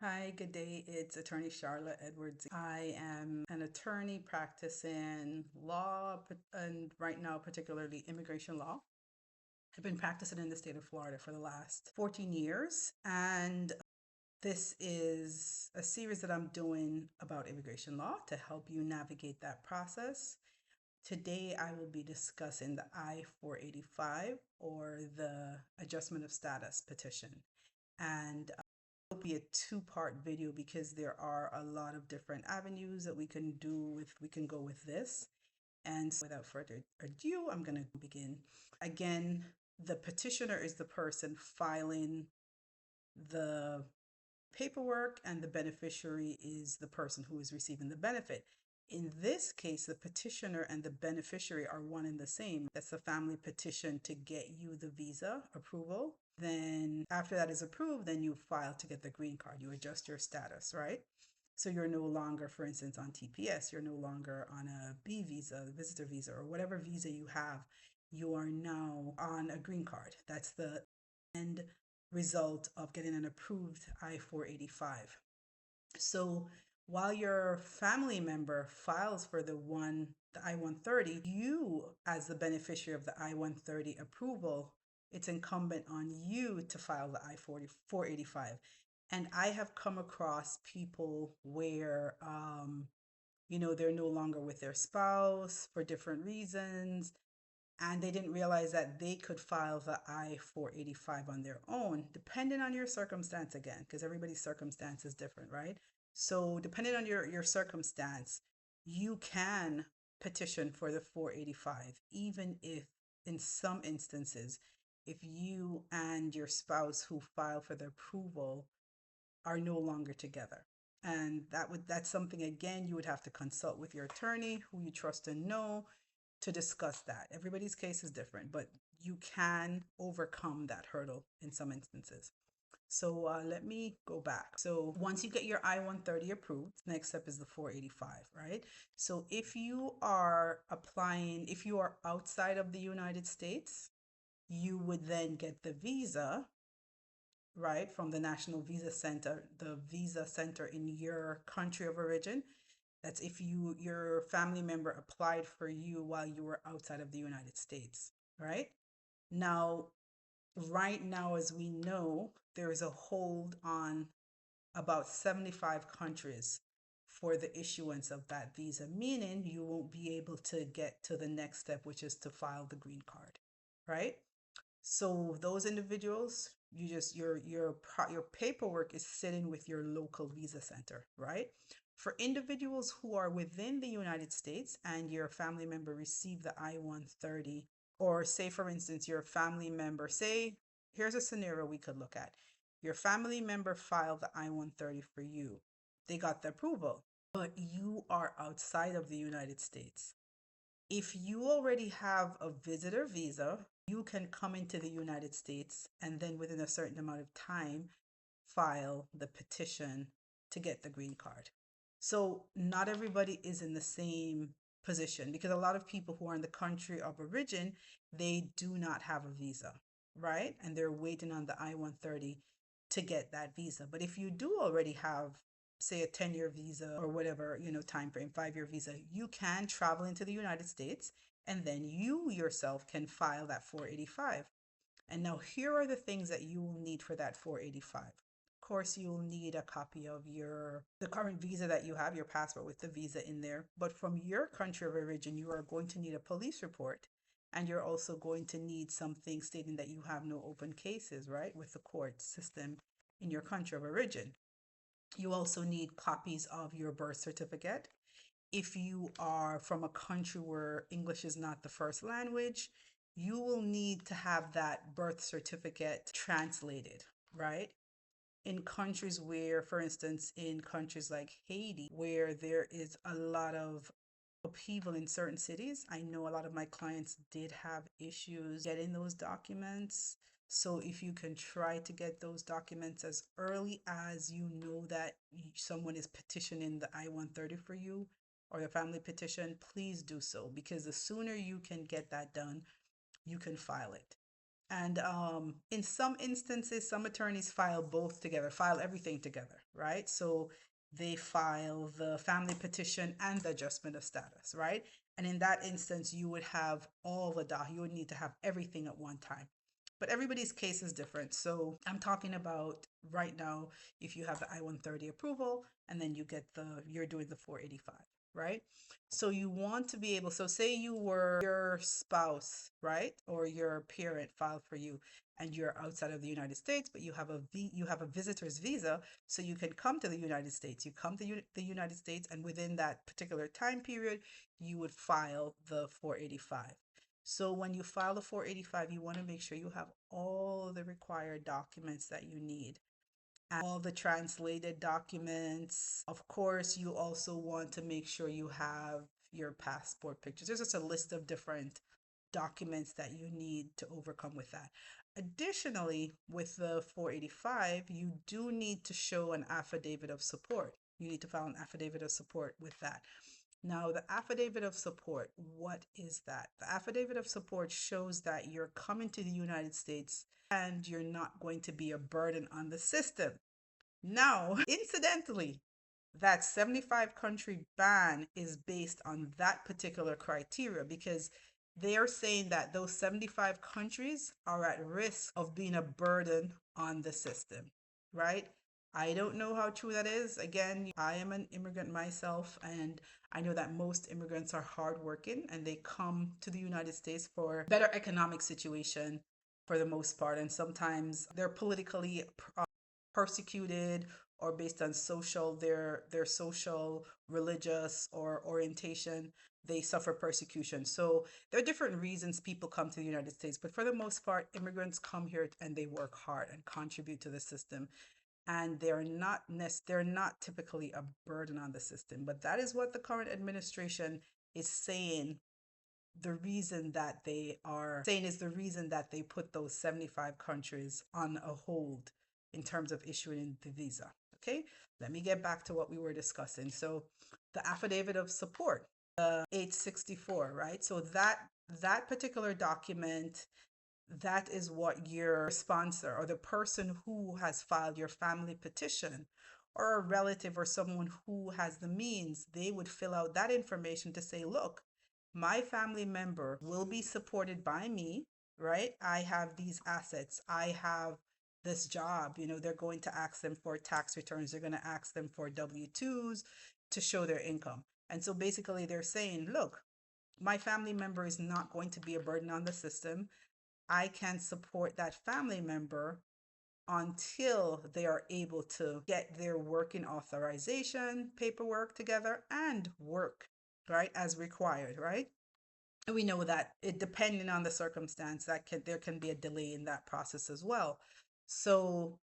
Hi, good day. It's attorney Charlotte Edwards. I am an attorney practicing law and right now, particularly immigration law. I've been practicing in the state of Florida for the last 14 years. And this is a series that I'm doing about immigration law to help you navigate that process. Today, I will be discussing the I-485 or the Adjustment of Status petition. And it'll be a two-part video because there are a lot of different avenues that we can go with this. And so without further ado, I'm going to begin. Again, the petitioner is the person filing the paperwork, and the beneficiary is the person who is receiving the benefit. In this case, the petitioner and the beneficiary are one and the same. That's the family petition to get you the visa approval. Then after that is approved, then you file to get the green card. You adjust your status, right? So you're no longer, for instance, on TPS, you're no longer on a B visa, the visitor visa, or whatever visa you have. You are now on a green card. That's the end result of getting an approved I-485. So while your family member files for the I-130, you as the beneficiary of the I-130 approval, it's incumbent on you to file the I-485. And I have come across people where they're no longer with their spouse for different reasons, and they didn't realize that they could file the I-485 on their own, depending on your circumstance again, because everybody's circumstance is different, right? So depending on your circumstance, you can petition for the 485, even if in some instances, if you and your spouse who filed for the approval are no longer together. And that's something again you would have to consult with your attorney who you trust and know to discuss that. Everybody's case is different, but you can overcome that hurdle in some instances. So let me go back. So once you get your I-130 approved, next step is the 485, right? So if you are applying, if you are outside of the United States, you would then get the visa, right, from the National Visa Center, the visa center in your country of origin. That's if your family member applied for you while you were outside of the United States, right? Now, right now, as we know, there is a hold on about 75 countries for the issuance of that visa, meaning you won't be able to get to the next step, which is to file the green card, right? So those individuals, your paperwork is sitting with your local visa center, right? For individuals who are within the United States and your family member received the I-130, or say for instance your family member, say here's a scenario we could look at. Your family member filed the I-130 for you. They got the approval, but you are outside of the United States. If you already have a visitor visa, you can come into the United States and then within a certain amount of time file the petition to get the green card. So not everybody is in the same position because a lot of people who are in the country of origin, they do not have a visa, right? And they're waiting on the I-130 to get that visa. But if you do already have say a 10-year visa or whatever, time frame, 5-year visa, you can travel into the United States and then you yourself can file that 485. And now here are the things that you will need for that 485. Of course, you'll need a copy of the current visa that you have, your passport with the visa in there. But from your country of origin, you are going to need a police report. And you're also going to need something stating that you have no open cases, right, with the court system in your country of origin. You also need copies of your birth certificate. If you are from a country where English is not the first language, you will need to have that birth certificate translated, right? In countries where, for instance, in countries like Haiti, where there is a lot of upheaval in certain cities, I know a lot of my clients did have issues getting those documents. So if you can try to get those documents as early as you know that someone is petitioning the I-130 for you or the family petition, please do so because the sooner you can get that done, you can file it. And in some instances, some attorneys file both together, file everything together, right? So they file the family petition and the adjustment of status, right? And in that instance, you would have all the you would need to have everything at one time. But everybody's case is different. So I'm talking about right now, if you have the I-130 approval and then you're doing the 485, right? So you want to be able, so say you were your spouse, right? Or your parent filed for you and you're outside of the United States, but you have a visitor's visa, so you can come to the United States. You come to the United States, and within that particular time period, you would file the 485. So when you file the 485, you want to make sure you have all the required documents that you need, and all the translated documents. Of course, you also want to make sure you have your passport pictures. There's just a list of different documents that you need to overcome with that. Additionally, with the 485, you do need to show an affidavit of support. You need to file an affidavit of support with that. Now, the affidavit of support, what is that? The affidavit of support shows that you're coming to the United States and you're not going to be a burden on the system. Now, incidentally, that 75 country ban is based on that particular criteria, because they are saying that those 75 countries are at risk of being a burden on the system, right? I don't know how true that is. Again, I am an immigrant myself, and I know that most immigrants are hardworking and they come to the United States for a better economic situation for the most part. And sometimes they're politically persecuted, or based on their social, religious, or orientation, they suffer persecution. So there are different reasons people come to the United States, but for the most part, immigrants come here and they work hard and contribute to the system, and they're not typically a burden on the system. But that is what the current administration is saying. The reason that they are saying is the reason that they put those 75 countries on a hold in terms of issuing the visa. Okay, let me get back to what we were discussing. So the affidavit of support, the 864, right? So that particular document, that is what your sponsor or the person who has filed your family petition, or a relative or someone who has the means, they would fill out that information to say, look, my family member will be supported by me, right? I have these assets. I have this job. They're going to ask them for tax returns. They're going to ask them for W-2s to show their income. And so basically they're saying, look, my family member is not going to be a burden on the system. I can support that family member until they are able to get their working authorization paperwork together and work, right, as required, right? And we know that depending on the circumstance, there can be a delay in that process as well. So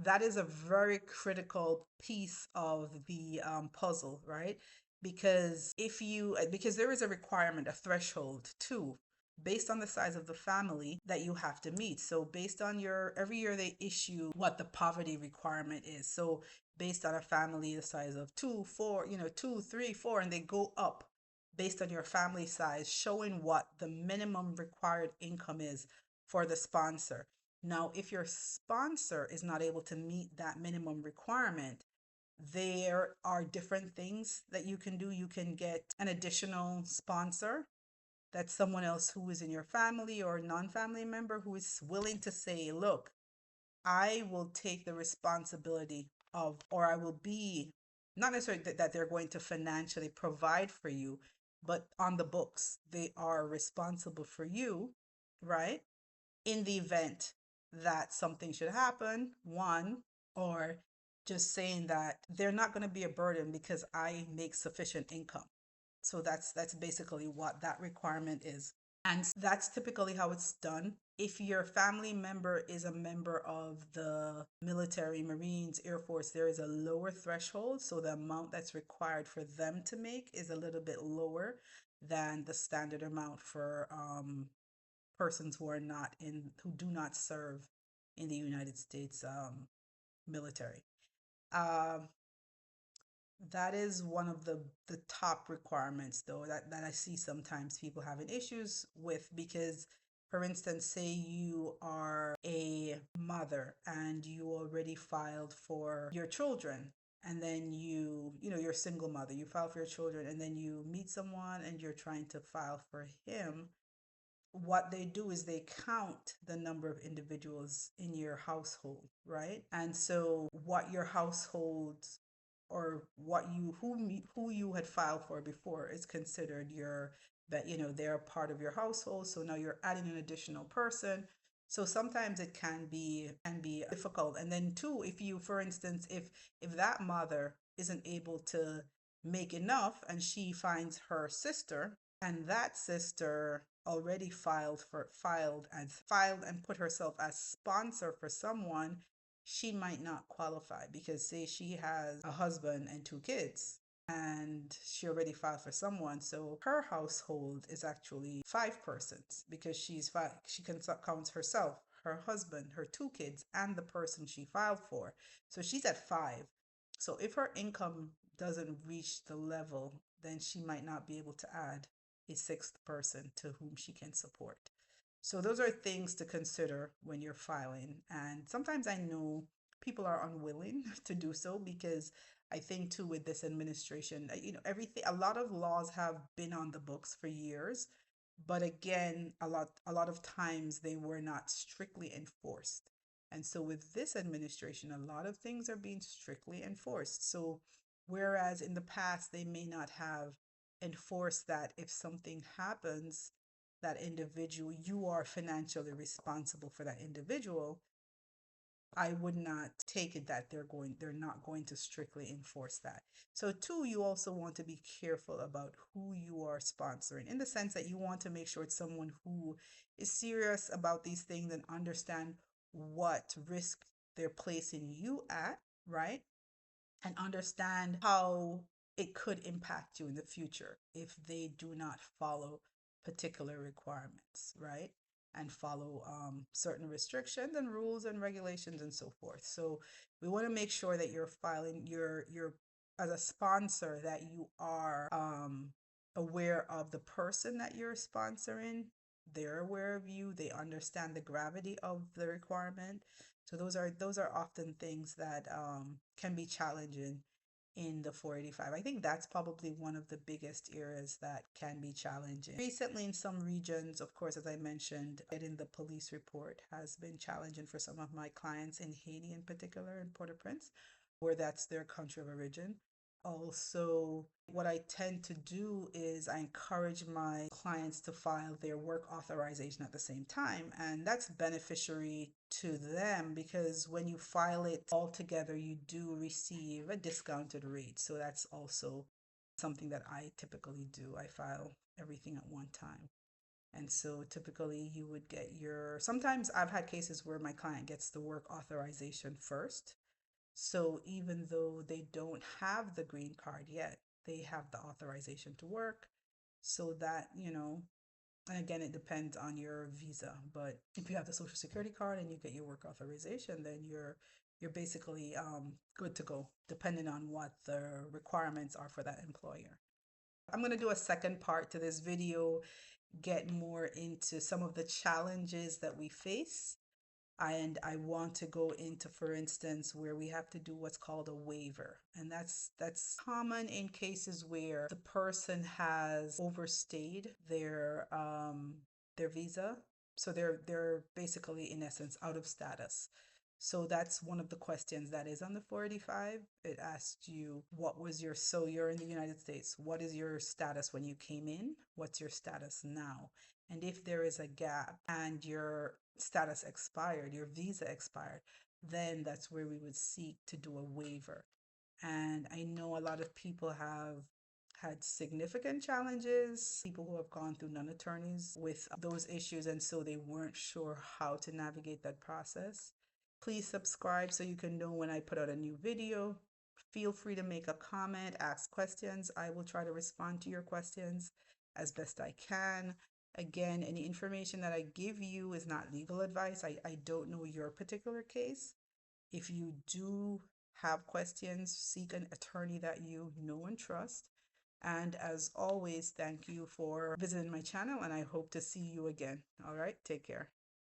that is a very critical piece of the puzzle, right? Because because there is a requirement, a threshold too, based on the size of the family that you have to meet. So based on every year they issue what the poverty requirement is. So based on a family the size of 2, 4, 2, 3, 4, and they go up based on your family size, showing what the minimum required income is for the sponsor. Now, if your sponsor is not able to meet that minimum requirement, there are different things that you can do. You can get an additional sponsor. That's someone else who is in your family or non-family member who is willing to say, look, I will take the responsibility of, or I will be, not necessarily that they're going to financially provide for you, but on the books, they are responsible for you, right? In the event that something should happen, one, or just saying that they're not going to be a burden because I make sufficient income. So that's basically what that requirement is. And that's typically how it's done. If your family member is a member of the military, Marines, Air Force, there is a lower threshold. So the amount that's required for them to make is a little bit lower than the standard amount for persons who do not serve in the United States military. Um, that is one of the top requirements, though, that I see sometimes people having issues with, because For instance, say you are a mother and you already filed for your children, and then you're a single mother, you file for your children, and then you meet someone and you're trying to file for him. What they do is they count the number of individuals in your household, right? And so what your household, or who you had filed for before, is considered your, that they're part of your household. So now you're adding an additional person. So sometimes it can be difficult. And then two, if you, for instance, if that mother isn't able to make enough and she finds her sister, and that sister already filed and put herself as sponsor for someone, she might not qualify, because say she has a husband and two kids and she already filed for someone, so her household is actually five persons, because she counts herself, her husband, her two kids, and the person she filed for. So she's at five. So if her income doesn't reach the level, then she might not be able to add a sixth person to whom she can support. So those are things to consider when you're filing. And sometimes I know people are unwilling to do so, because I think too, with this administration, everything, a lot of laws have been on the books for years, but again, a lot of times they were not strictly enforced. And so with this administration, a lot of things are being strictly enforced. So whereas in the past they may not have enforced that, if something happens, that individual, you are financially responsible for that individual, I would not take it that they're not going to strictly enforce that. So two, you also want to be careful about who you are sponsoring, in the sense that you want to make sure it's someone who is serious about these things and understand what risk they're placing you at, right? And understand how it could impact you in the future if they do not follow particular requirements, right? And follow certain restrictions and rules and regulations and so forth. So we want to make sure that you're filing your as a sponsor, that you are aware of the person that you're sponsoring. They're aware of you. They understand the gravity of the requirement. So those are often things that can be challenging in the 485. I think that's probably one of the biggest areas that can be challenging. Recently, in some regions, of course, as I mentioned, getting the police report has been challenging for some of my clients, in Haiti in particular, in Port-au-Prince, where that's their country of origin. Also, what I tend to do is I encourage my clients to file their work authorization at the same time. And that's beneficiary to them, because when you file it all together, you do receive a discounted rate. So that's also something that I typically do. I file everything at one time. And so typically you would get sometimes I've had cases where my client gets the work authorization first. So even though they don't have the green card yet, they have the authorization to work, so that, and again, it depends on your visa. But if you have the social security card and you get your work authorization, then you're basically good to go, depending on what the requirements are for that employer. I'm going to do a second part to this video, get more into some of the challenges that we face. And I want to go into, for instance, where we have to do what's called a waiver. And that's common in cases where the person has overstayed their visa. So they're basically, in essence, out of status. So that's one of the questions that is on the 485. It asks you, so you're in the United States. What is your status when you came in? What's your status now? And if there is a gap and your status expired, your visa expired, then that's where we would seek to do a waiver. And I know a lot of people have had significant challenges, people who have gone through non-attorneys with those issues, and so they weren't sure how to navigate that process. Please subscribe so you can know when I put out a new video. Feel free to make a comment, ask questions. I will try to respond to your questions as best I can. Again, any information that I give you is not legal advice. I don't know your particular case. If you do have questions, seek an attorney that you know and trust. And as always, thank you for visiting my channel, and I hope to see you again. All right, take care.